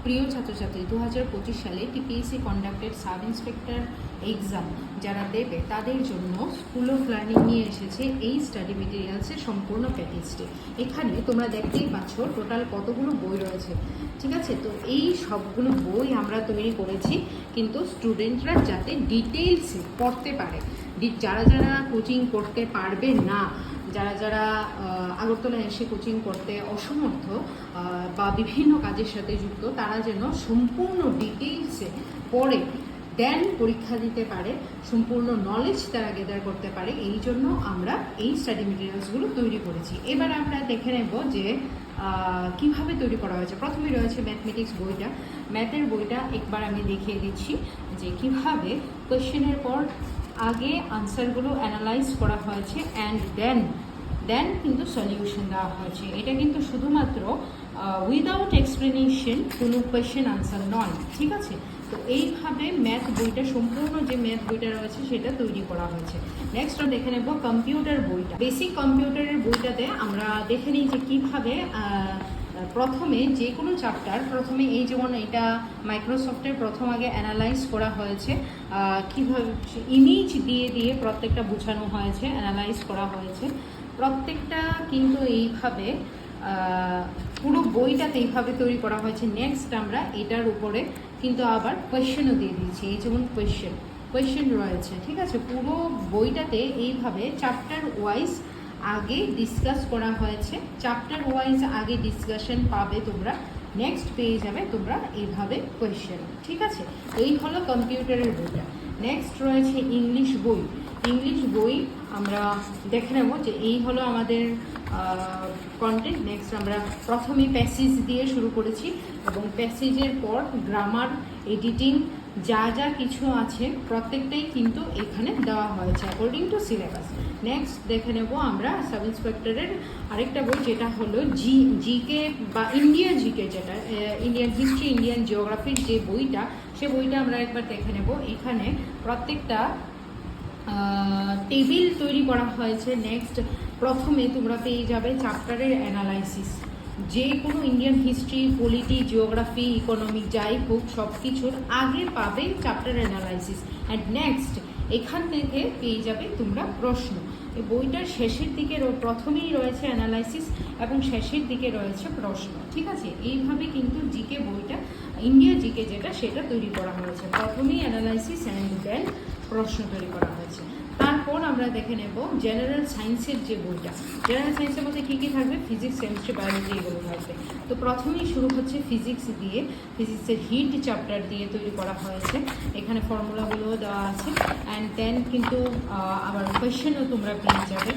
প্রিয় ছাত্রছাত্রী 2025 সালে TPSC conducted sub inspector exam যারা দেবে তাদের জন্য স্কুল অফ লার্নিং নিয়ে এসেছে এই স্টাডি মেটেরিয়ালসের সম্পূর্ণ প্যাকেজটি। এখানে তোমরা দেখতেই পাচ্ছ টোটাল কতগুলো বই রয়েছে, ঠিক আছে। তো এই সবগুলো বই আমরা তৈরি করেছি কিন্তু স্টুডেন্টরা যাতে ডিটেইলসে পড়তে পারে, যারা যারা কোচিং করতে পারবে না, যারা যারা আগরতলায় এসে কোচিং করতে অসমর্থ বা বিভিন্ন কাজের সাথে যুক্ত, তারা যেন সম্পূর্ণ ডিটেইলসে পড়ে দেন পরীক্ষা দিতে পারে, সম্পূর্ণ নলেজ তারা গেদার করতে পারে। এই জন্য আমরা এই স্টাডি মেটেরিয়ালসগুলো তৈরি করেছি। এবার আমরা দেখে নেব যে কিভাবে তৈরি করা হয়েছে। প্রথমে রয়েছে ম্যাথমেটিক্স বইটা। ম্যাথের বইটা একবার আমি দেখিয়ে দিচ্ছি যে কিভাবে কোয়েশ্চেনের পর আগে আনসারগুলো অ্যানালাইজ করা হয়েছে অ্যান্ড দেন কিন্তু সলিউশন দেওয়া হয়েছে। এটা কিন্তু শুধুমাত্র উইদাউট এক্সপ্লেনেশন কোনো কোয়েশ্চেন আনসার নয়, ঠিক আছে। তো এইভাবে ম্যাথ বইটা, সম্পূর্ণ যে ম্যাথ বইটা রয়েছে সেটা তৈরি করা হয়েছে। নেক্সট আমরা দেখে নেব কম্পিউটার বইটা। বেসিক কম্পিউটারের বইটাতে আমরা দেখে নিই যে কীভাবে প্রথমে যে কোনো চ্যাপ্টার, প্রথমে এই যেমন এটা মাইক্রোসফটের প্রথম আগে অ্যানালাইজ করা হয়েছে, কীভাবে ইমেজ দিয়ে দিয়ে প্রত্যেকটা বোঝানো হয়েছে, অ্যানালাইজ করা হয়েছে প্রত্যেকটা, কিন্তু এইভাবে পুরো বইটাতে এইভাবে তৈরি করা হয়েছে। নেক্সট আমরা এটার উপরে কিন্তু আবার কোয়েশ্চেনও দিয়ে দিয়েছি, এই যেমন কোয়েশ্চেন রয়েছে, ঠিক আছে। পুরো বইটাতে এইভাবে চ্যাপ্টার ওয়াইজ আগে ডিসকাস করা হয়েছে, চ্যাপ্টার ওয়াইজ আগে ডিসকাশন পাবে তোমরা, নেক্সট পেয়ে যাবে তোমরা এইভাবে কোয়েশ্চেন, ঠিক আছে। এই হলো কম্পিউটারের বইটা। নেক্সট রয়েছে ইংলিশ বই। ইংলিশ বই আমরা দেখে নেব যে এই হলো আমাদের কন্টেন্ট। নেক্সট আমরা প্রথমে প্যাসেজ দিয়ে শুরু করেছি এবং প্যাসেজের পর গ্রামার, এডিটিং, যা যা কিছু আছে প্রত্যেকটাই কিন্তু এখানে দেওয়া হয়েছে অ্যাকর্ডিং টু সিলেবাস। নেক্সট দেখে নেব আমরা সাব ইন্সপেক্টরের আরেকটা বই, যেটা হলো জিকে বা ইন্ডিয়ান জিকে, যেটা ইন্ডিয়ান হিস্ট্রি, ইন্ডিয়ান জিওগ্রাফির যে বইটা, সে বইটা আমরা একবার দেখে নেব। এখানে প্রত্যেকটা টেবিল তৈরি করা হয়েছে। নেক্সট প্রথমে তোমরা পেয়ে যাবে চ্যাপ্টারের অ্যানালাইসিস, যে কোনো Indian history, polity, geography, economic যাই হোক সব কিছুর আগে পাবে চ্যাপ্টার অ্যানালাইসিস অ্যান্ড নেক্সট এখান থেকে পেয়ে যাবে তোমরা প্রশ্ন। এই বইটার শেষের দিকে প্রথমেই রয়েছে অ্যানালাইসিস এবং শেষের দিকে রয়েছে প্রশ্ন, ঠিক আছে। এইভাবে কিন্তু জিকে বইটা, ইন্ডিয়া জিকে যেটা, সেটা তৈরি করা হয়েছে। প্রথমেই অ্যানালাইসিস অ্যান্ড দেন প্রশ্ন তৈরি করা হয়েছে। তারপর আমরা দেখে নেব জেনারেল সায়েন্সের যে বইটা। জেনারেল সায়েন্সের মধ্যে কী কী থাকবে? ফিজিক্স, কেমিস্ট্রি, বায়োলজি, এগুলো থাকবে। তো প্রথমেই শুরু হচ্ছে ফিজিক্স দিয়ে, ফিজিক্সের হিট চ্যাপ্টার দিয়ে তৈরি করা হয়েছে। এখানে ফর্মুলাগুলোও দেওয়া আছে অ্যান্ড দেন কিন্তু আবার কোয়েশ্চেনও তোমরা পেয়ে যাবে।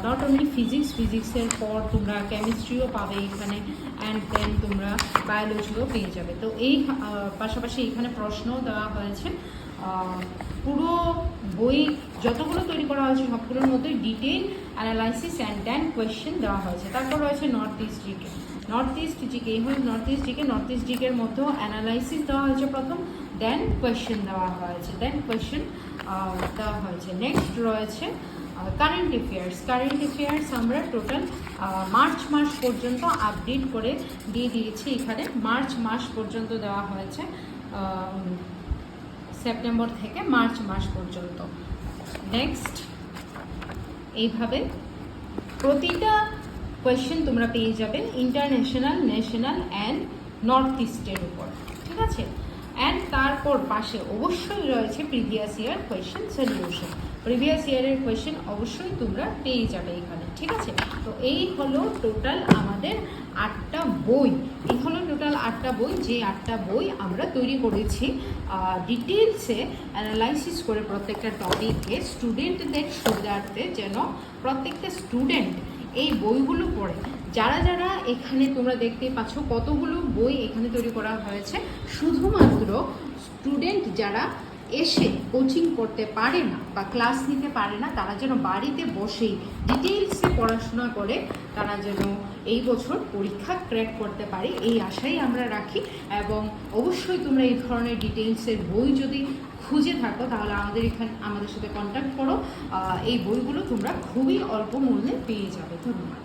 নট অনলি ফিজিক্সের পর তোমরা কেমিস্ট্রিও পাবে এখানে অ্যান্ড দেন তোমরা বায়োলজিও পেয়ে যাবে। তো এই পাশাপাশি এখানে প্রশ্নও দেওয়া হয়েছে। পুরো বই যতগুলো তৈরি করা হয়েছে সবগুলোর মধ্যে detail analysis and then question দেওয়া হয়েছে। তারপর রয়েছে নর্থ ইস্ট জিকে। এই হল নর্থ ইস্ট জিকের মধ্যেও অ্যানালাইসিস দেওয়া হয়েছে প্রথম, দেন কোয়েশ্চেন দেওয়া হয়েছে, নেক্সট রয়েছে কারেন্ট অ্যাফেয়ার্স আমরা টোটাল মার্চ মাস পর্যন্ত আপডেট করে দিয়ে দিয়েছি। এখানে মার্চ মাস পর্যন্ত দেওয়া হয়েছে, সেপ্টেম্বর থেকে মার্চ মাস পর্যন্ত। নেক্সট এইভাবে প্রতিটা কোয়েশ্চেন তোমরা পেয়ে যাবে ইন্টারন্যাশনাল, ন্যাশনাল অ্যান্ড নর্থ ইস্টের উপর, ঠিক আছে। অ্যান্ড তারপর পাশে অবশ্যই রয়েছে previous year question solution. Previous ইয়ারের কোয়েশ্চেন অবশ্যই তোমরা পেয়ে যাবে এখানে, ঠিক আছে। তো এই হলো টোটাল আমাদের 8টা বই। যে 8টা বই আমরা তৈরি করেছি ডিটেলসে অ্যানালাইসিস করে প্রত্যেকটা টপিককে স্টুডেন্টদের সুবিধার্থে, যেন প্রত্যেকটা স্টুডেন্ট এই বইগুলো পড়ে। যারা যারা এখানে তোমরা দেখতে পাচ্ছ কতগুলো বই এখানে তৈরি করা হয়েছে, শুধুমাত্র স্টুডেন্ট যারা এসে কোচিং করতে পারে না বা ক্লাস নিতে পারে না, তারা যেন বাড়িতে বসেই ডিটেইলসে পড়াশোনা করে তারা যেন এই বছর পরীক্ষা ক্র্যাক করতে পারে, এই আশাই আমরা রাখি। এবং অবশ্যই তোমরা এই ধরনের ডিটেইলসের বই যদি খুঁজে থাকো তাহলে আমাদের সাথে কন্ট্যাক্ট করো। এই বইগুলো তোমরা খুবই অল্প মূল্যে পেয়ে যাবে। ধন্যবাদ।